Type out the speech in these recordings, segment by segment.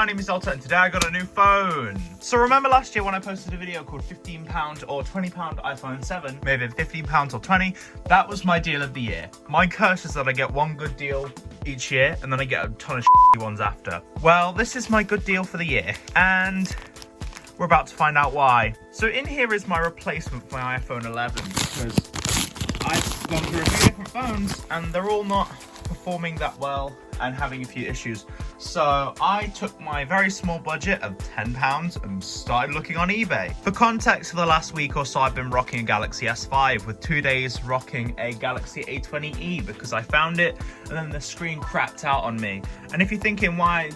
my name is Alta and today I got a new phone. So remember last year when I posted a video called £15 or £20 iPhone 7, maybe £15 or 20, that was my deal of the year. My curse is that I get one good deal each year and then I get a ton of shitty ones after. Well, this is my good deal for the year and we're about to find out why. So in here is my replacement for my iPhone 11 because I've gone through a few different phones and they're all not performing that well and having a few issues. So I took my very small budget of £10 and started looking on eBay. For context, for the last week or so I've been rocking a Galaxy S5 with 2 days rocking a Galaxy A20e because I found it and then the screen crapped out on me. And if you're thinking why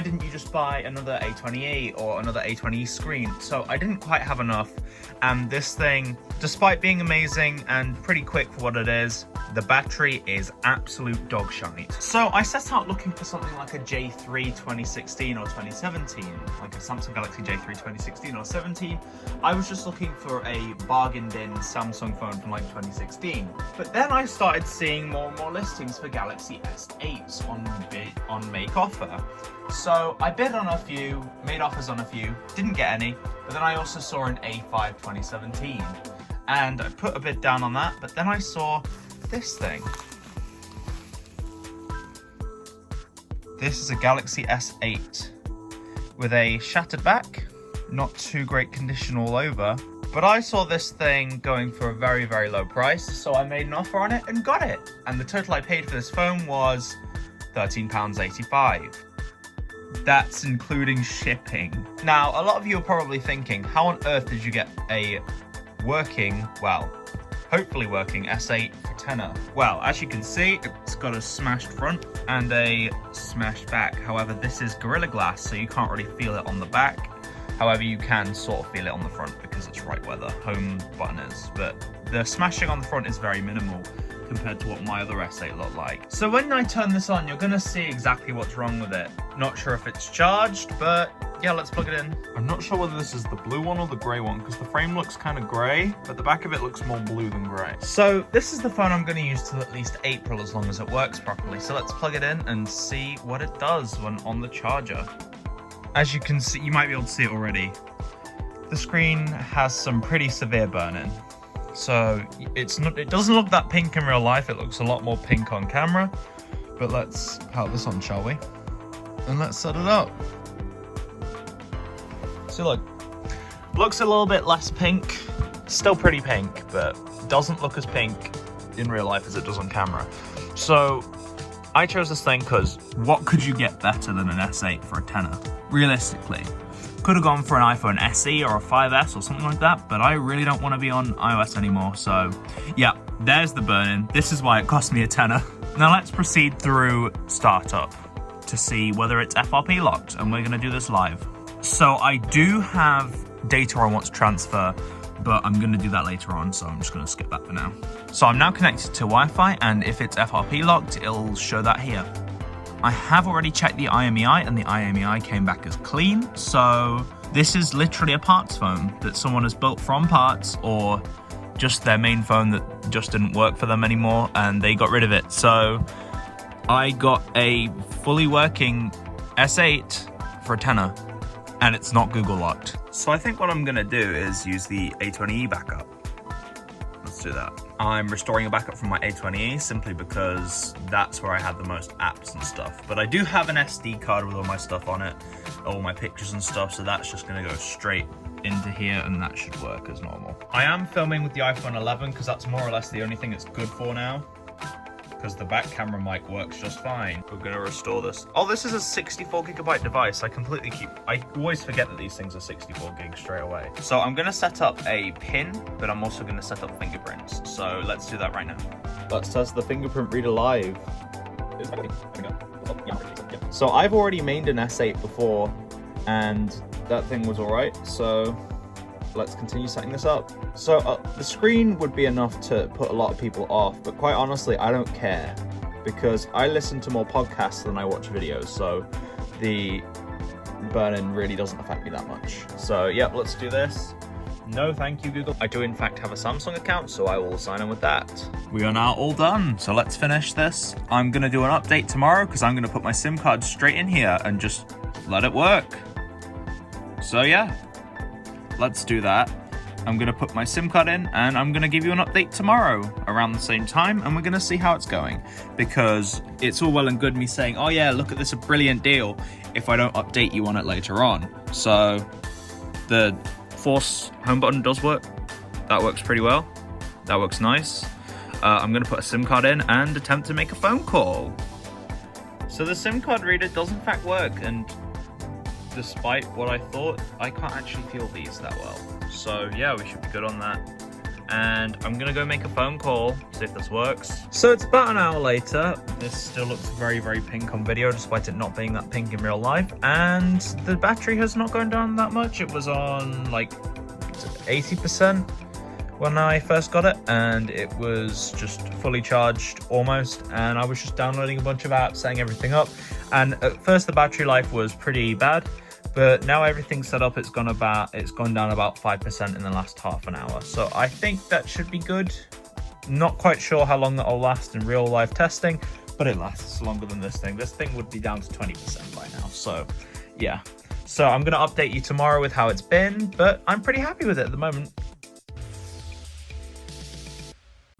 didn't you just buy another A20e or another A20e screen? So I didn't quite have enough, and this thing, despite being amazing and pretty quick for what it is, the battery is absolute dog shite. So I set out looking for something like a J3 2016 or 2017, like a Samsung Galaxy J3 2016 or 17. I was just looking for a bargain bin Samsung phone from like 2016. But then I started seeing more and more listings for Galaxy S8s on Make Offer. So I bid on a few, made offers on a few, didn't get any, but then I also saw an A5 2017 and I put a bid down on that, but then I saw this thing. This is a Galaxy S8 with a shattered back, not too great condition all over, but I saw this thing going for a very, very low price, so I made an offer on it and got it. And the total I paid for this phone was £13.85. That's including shipping. Now, a lot of you are probably thinking, how on earth did you get a working, well, hopefully working S8 for tenner? Well, as you can see, it's got a smashed front and a smashed back. However, this is Gorilla Glass, so you can't really feel it on the back. However, you can sort of feel it on the front because it's right where the home button is. But the smashing on the front is very minimal compared to what my other S8 looked like. So when I turn this on, you're gonna see exactly what's wrong with it. Not sure if it's charged, but yeah, let's plug it in. I'm not sure whether this is the blue one or the grey one because the frame looks kind of grey, but the back of it looks more blue than grey. So this is the phone I'm gonna use till at least April as long as it works properly. So let's plug it in and see what it does when on the charger. As you can see, you might be able to see it already. The screen has some pretty severe burn-in. So it doesn't look that pink in real life, it looks a lot more pink on camera. But let's power this on, shall we? And let's set it up. So look, looks a little bit less pink, still pretty pink, but doesn't look as pink in real life as it does on camera. So I chose this thing because what could you get better than an S8 for a tenner? Realistically. Could have gone for an iPhone SE or a 5S or something like that, but I really don't want to be on iOS anymore. So yeah, there's the burn-in. This is why it cost me a tenner. Now let's proceed through startup to see whether it's FRP locked, and we're going to do this live. So I do have data I want to transfer, but I'm going to do that later on, so I'm just going to skip that for now. So I'm now connected to Wi-Fi, and if it's FRP locked, it'll show that here. I have already checked the IMEI and the IMEI came back as clean. So this is literally a parts phone that someone has built from parts or just their main phone that just didn't work for them anymore and they got rid of it. So I got a fully working S8 for a tenner and it's not Google locked. So I think what I'm gonna do is use the A20e backup. Let's do that. I'm restoring a backup from my A20e simply because that's where I had the most apps and stuff. But I do have an SD card with all my stuff on it, all my pictures and stuff, so that's just gonna go straight into here and that should work as normal. I am filming with the iPhone 11 because that's more or less the only thing it's good for now, because the back camera mic works just fine. We're gonna restore this. Oh, this is a 64GB device. I always forget that these things are 64 gigs straight away. So I'm gonna set up a pin, but I'm also gonna set up fingerprints. So let's do that right now. Let's test the fingerprint reader live. So I've already made an S8 before and that thing was all right. So let's continue setting this up. So the screen would be enough to put a lot of people off, but quite honestly, I don't care because I listen to more podcasts than I watch videos. So the burn-in really doesn't affect me that much. So yep, let's do this. No, thank you, Google. I do in fact have a Samsung account, so I will sign in with that. We are now all done, so let's finish this. I'm gonna do an update tomorrow because I'm gonna put my SIM card straight in here and just let it work. So yeah, let's do that. I'm gonna put my SIM card in and I'm gonna give you an update tomorrow around the same time, and we're gonna see how it's going, because it's all well and good me saying, oh yeah, look at this, a brilliant deal, if I don't update you on it later on. So the force home button does work. That works pretty well. That works nice. I'm gonna put a SIM card in and attempt to make a phone call. So the SIM card reader does in fact work, and despite what I thought, I can't actually feel these that well. So yeah, we should be good on that. And I'm gonna go make a phone call, see if this works. So it's about an hour later. This still looks very, very pink on video, despite it not being that pink in real life. And the battery has not gone down that much. It was on like 80% when I first got it, and it was just fully charged almost. And I was just downloading a bunch of apps, setting everything up. And at first the battery life was pretty bad, but now everything's set up, it's gone down about 5% in the last half an hour. So I think that should be good. Not quite sure how long that'll last in real life testing, but it lasts longer than this thing. This thing would be down to 20% by now. So yeah. So I'm gonna update you tomorrow with how it's been, but I'm pretty happy with it at the moment.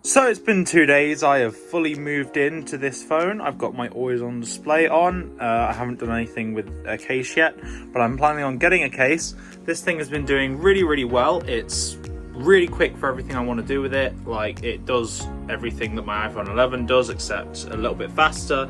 So it's been 2 days. I have fully moved into this phone. I've got my always on display on. I haven't done anything with a case yet, but I'm planning on getting a case. This thing has been doing really, really well. It's really quick for everything I want to do with it. Like, it does everything that my iPhone 11 does, except a little bit faster.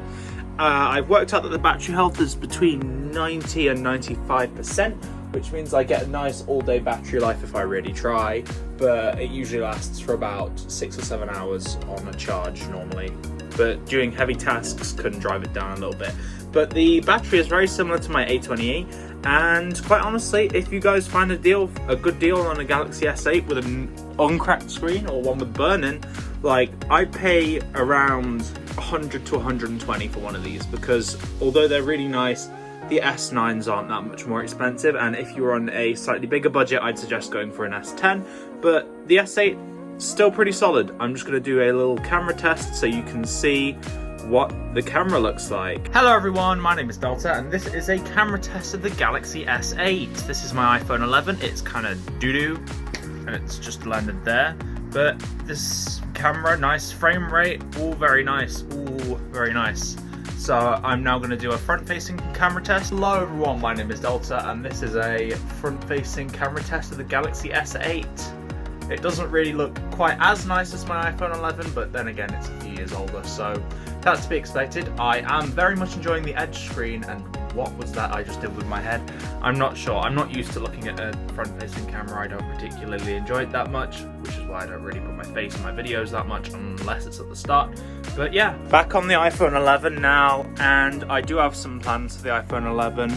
I've worked out that the battery health is between 90 and 95%, which means I get a nice all-day battery life if I really try, but it usually lasts for about 6 or 7 hours on a charge normally. But doing heavy tasks can drive it down a little bit. But the battery is very similar to my A20e, and quite honestly, if you guys find a good deal on a Galaxy S8 with an uncracked screen or one with burn-in, like, I pay around 100 to 120 for one of these, because although they're really nice, the S9s aren't that much more expensive, and if you're on a slightly bigger budget, I'd suggest going for an S10, but the S8 still pretty solid. I'm just going to do a little camera test so you can see what the camera looks like. Hello everyone, my name is Delta, and this is a camera test of the Galaxy S8. This is my iPhone 11. It's kind of doo-doo, and it's just landed there, but this camera, nice frame rate, all very nice, all very nice. So I'm now going to do a front-facing camera test. Hello everyone, my name is Delta, and this is a front-facing camera test of the Galaxy S8. It doesn't really look quite as nice as my iPhone 11, but then again, it's a few years older, so that's to be expected. I am very much enjoying the edge screen, and what was that I just did with my head? I'm not sure. I'm not used to looking at a front-facing camera. I don't particularly enjoy it that much, which is why I don't really put my face in my videos that much unless it's at the start. But yeah, back on the iPhone 11 now, and I do have some plans for the iPhone 11.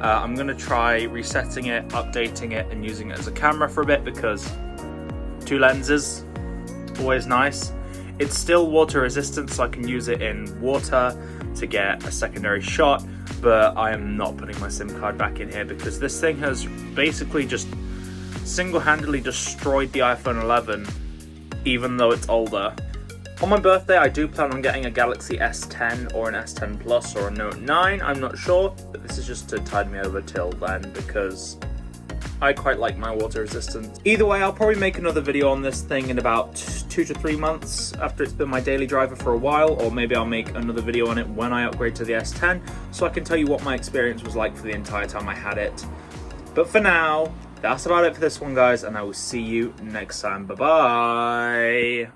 I'm going to try resetting it, updating it, and using it as a camera for a bit, because 2 lenses, always nice. It's still water resistant, so I can use it in water to get a secondary shot, but I am not putting my SIM card back in here because this thing has basically just single-handedly destroyed the iPhone 11, even though it's older. On my birthday, I do plan on getting a Galaxy S10 or an S10 Plus or a Note 9, I'm not sure, but this is just to tide me over till then because I quite like my water resistance. Either way, I'll probably make another video on this thing in about 2 to 3 months after it's been my daily driver for a while, or maybe I'll make another video on it when I upgrade to the S10, so I can tell you what my experience was like for the entire time I had it. But for now, that's about it for this one, guys, and I will see you next time. Bye-bye!